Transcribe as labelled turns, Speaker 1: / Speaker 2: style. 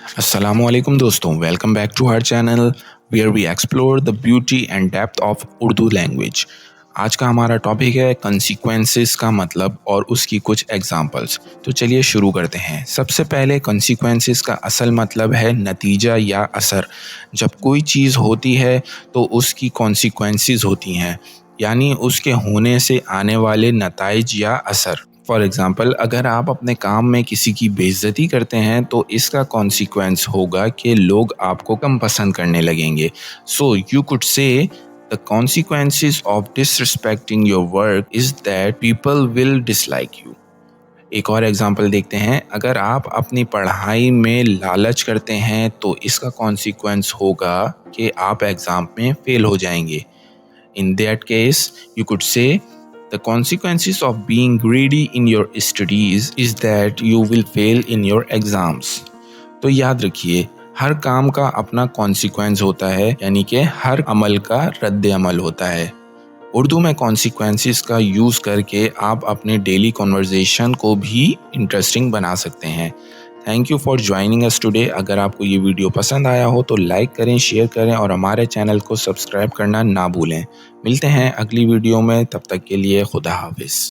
Speaker 1: Assalamualaikum दोस्तों, welcome back to our channel where we explore the beauty and depth of Urdu language. आज का हमारा topic है consequences का मतलब और उसकी कुछ एग्जांपल्स। तो चलिए शुरू करते हैं। सबसे पहले कॉन्सिक्वेंसेस का असल मतलब है नतीजा या असर। जब कोई चीज़ होती है तो उसकी कॉन्सिक्वेंसेस होती हैं, यानी उसके होने से आने वाले नताइज या असर। फॉर एग्ज़ाम्पल, अगर आप अपने काम में किसी की बेइज्जती करते हैं तो इसका कॉन्सिक्वेंस होगा कि लोग आपको कम पसंद करने लगेंगे। So you could say the consequences of disrespecting your work is that people will dislike you. एक और एग्जांपल देखते हैं। अगर आप अपनी पढ़ाई में लालच करते हैं तो इसका कॉन्सिक्वेंस होगा कि आप एग्ज़ाम में फ़ेल हो जाएंगे। In that case, you could say the consequences of being greedy in your studies is that you will fail in your exams. तो याद रखिए, हर काम का अपना कॉन्सिक्वेंस होता है, यानी कि हर अमल का रद्द अमल होता है। उर्दू में कॉन्सिक्वेंसेस का यूज़ करके आप अपने डेली कॉन्वर्जेशन को भी इंटरेस्टिंग बना सकते हैं। Thank you for joining us today. अगर आपको ये वीडियो पसंद आया हो तो लाइक करें, शेयर करें और हमारे चैनल को सब्सक्राइब करना ना भूलें। मिलते हैं अगली वीडियो में, तब तक के लिए खुदा हाफिज़।